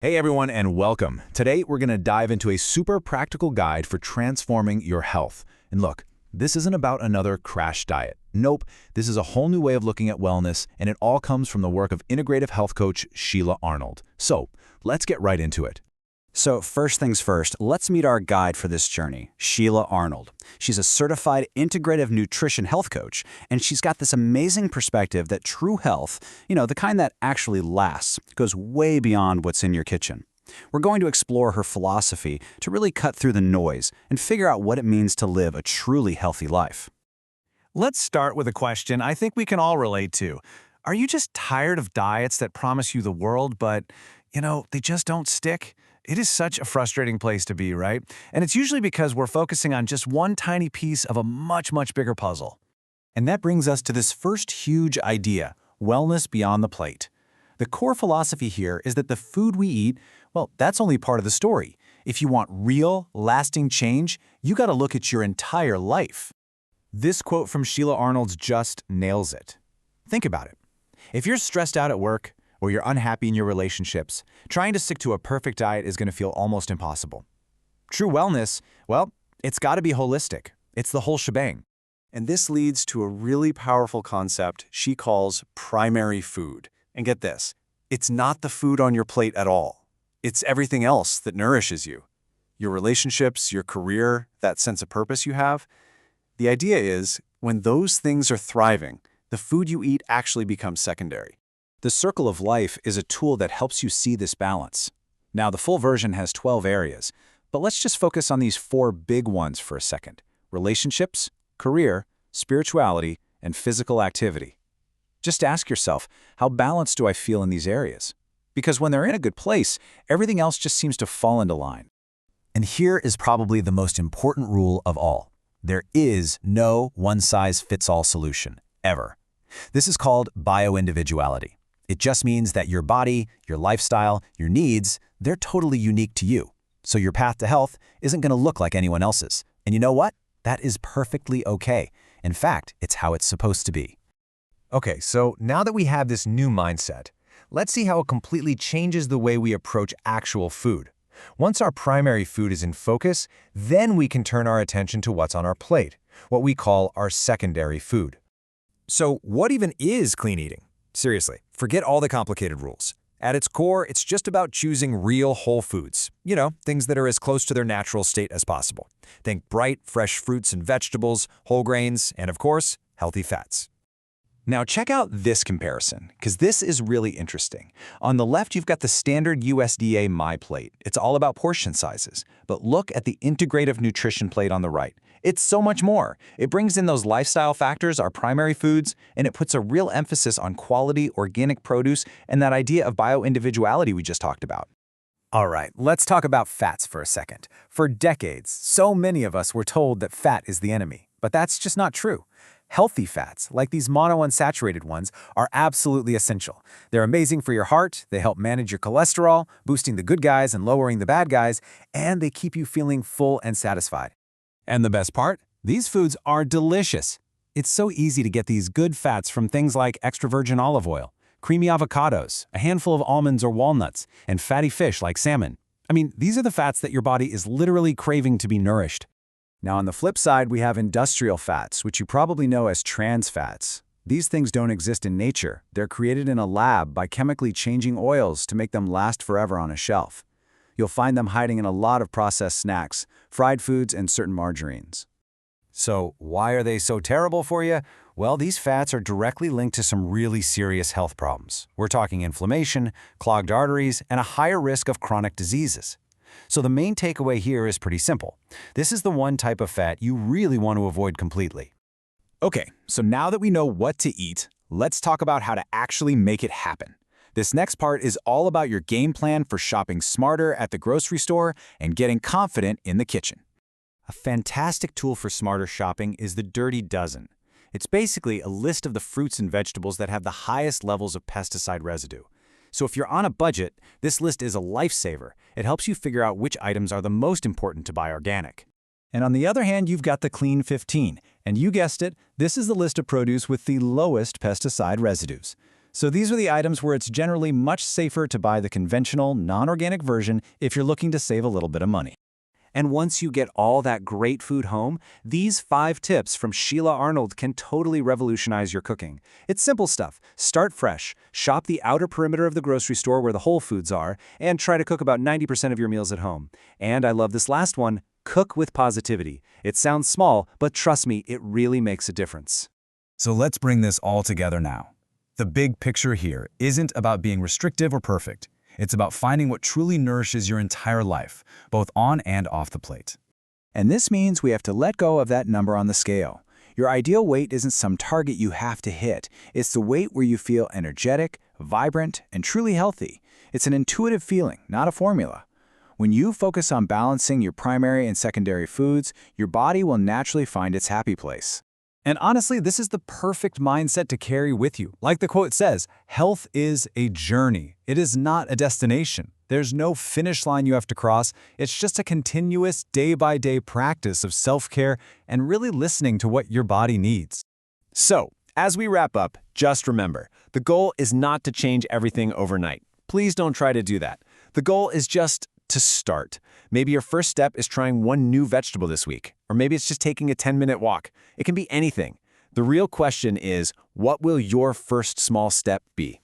Hey everyone, and welcome. Today we're going to dive into a super practical guide for transforming your health. And look, this isn't about another crash diet. Nope, this is a whole new way of looking at wellness, and it all comes from the work of Integrative Health Coach Sheila Arnold. So let's get right into it. So first things first, let's meet our guide for this journey, Sheila Arnold. She's a certified Integrative Nutrition Health Coach, and she's got this amazing perspective that true health, the kind that actually lasts, goes way beyond what's in your kitchen. We're going to explore her philosophy to really cut through the noise and figure out what it means to live a truly healthy life. Let's start with a question I think we can all relate to. Are you just tired of diets that promise you the world, but, they just don't stick? It is such a frustrating place to be, right? And it's usually because we're focusing on just one tiny piece of a much, much bigger puzzle. And that brings us to this first huge idea, wellness beyond the plate. The core philosophy here is that the food we eat, well, that's only part of the story. If you want real, lasting change, you got to look at your entire life. This quote from Sheila Arnold just nails it. Think about it. If you're stressed out at work, or you're unhappy in your relationships, trying to stick to a perfect diet is going to feel almost impossible. True wellness, well, it's got to be holistic. It's the whole shebang. And this leads to a really powerful concept she calls primary food. And get this, it's not the food on your plate at all. It's everything else that nourishes you. Your relationships, your career, that sense of purpose you have. The idea is, when those things are thriving, the food you eat actually becomes secondary. The Circle of Life is a tool that helps you see this balance. Now, the full version has 12 areas, but let's just focus on these 4 big ones for a second: relationships, career, spirituality, and physical activity. Just ask yourself, how balanced do I feel in these areas? Because when they're in a good place, everything else just seems to fall into line. And here is probably the most important rule of all. There is no one-size-fits-all solution, ever. This is called Bio-Individuality. It just means that your body, your lifestyle, your needs, they're totally unique to you. So your path to health isn't going to look like anyone else's. And you know what? That is perfectly okay. In fact, it's how it's supposed to be. Okay, so now that we have this new mindset, let's see how it completely changes the way we approach actual food. Once our primary food is in focus, then we can turn our attention to what's on our plate, what we call our secondary food. So what even is clean eating? Seriously, forget all the complicated rules. At its core, it's just about choosing real whole foods. Things that are as close to their natural state as possible. Think bright, fresh fruits and vegetables, whole grains, and of course, healthy fats. Now check out this comparison, because this is really interesting. On the left, you've got the standard USDA My Plate. It's all about portion sizes. But look at the Integrative Nutrition Plate on the right. It's so much more. It brings in those lifestyle factors, our primary foods, and it puts a real emphasis on quality, organic produce, and that idea of bio-individuality we just talked about. All right, let's talk about fats for a second. For decades, so many of us were told that fat is the enemy, but that's just not true. Healthy fats, like these monounsaturated ones, are absolutely essential. They're amazing for your heart, they help manage your cholesterol, boosting the good guys and lowering the bad guys, and they keep you feeling full and satisfied. And the best part? These foods are delicious. It's so easy to get these good fats from things like extra virgin olive oil, creamy avocados, a handful of almonds or walnuts, and fatty fish like salmon. I mean, these are the fats that your body is literally craving to be nourished. Now on the flip side, we have industrial fats, which you probably know as trans fats. These things don't exist in nature. They're created in a lab by chemically changing oils to make them last forever on a shelf. You'll find them hiding in a lot of processed snacks, fried foods, and certain margarines. So why are they so terrible for you? Well, these fats are directly linked to some really serious health problems. We're talking inflammation, clogged arteries, and a higher risk of chronic diseases. So the main takeaway here is pretty simple. This is the one type of fat you really want to avoid completely. Okay, so now that we know what to eat, let's talk about how to actually make it happen. This next part is all about your game plan for shopping smarter at the grocery store and getting confident in the kitchen. A fantastic tool for smarter shopping is the Dirty Dozen. It's basically a list of the fruits and vegetables that have the highest levels of pesticide residue. So if you're on a budget, this list is a lifesaver. It helps you figure out which items are the most important to buy organic. And on the other hand, you've got the Clean 15. And you guessed it, this is the list of produce with the lowest pesticide residues. So these are the items where it's generally much safer to buy the conventional, non-organic version if you're looking to save a little bit of money. And once you get all that great food home, these 5 tips from Sheila Arnold can totally revolutionize your cooking. It's simple stuff. Start fresh, shop the outer perimeter of the grocery store where the whole foods are, and try to cook about 90% of your meals at home. And I love this last one, cook with positivity. It sounds small, but trust me, it really makes a difference. So let's bring this all together now. The big picture here isn't about being restrictive or perfect. It's about finding what truly nourishes your entire life, both on and off the plate. And this means we have to let go of that number on the scale. Your ideal weight isn't some target you have to hit. It's the weight where you feel energetic, vibrant, and truly healthy. It's an intuitive feeling, not a formula. When you focus on balancing your primary and secondary foods, your body will naturally find its happy place. And honestly, this is the perfect mindset to carry with you. Like the quote says, health is a journey. It is not a destination. There's no finish line you have to cross. It's just a continuous day-by-day practice of self-care and really listening to what your body needs. So, as we wrap up, just remember, the goal is not to change everything overnight. Please don't try to do that. The goal is just to start. Maybe your first step is trying one new vegetable this week, or maybe it's just taking a 10-minute walk. It can be anything. The real question is, what will your first small step be?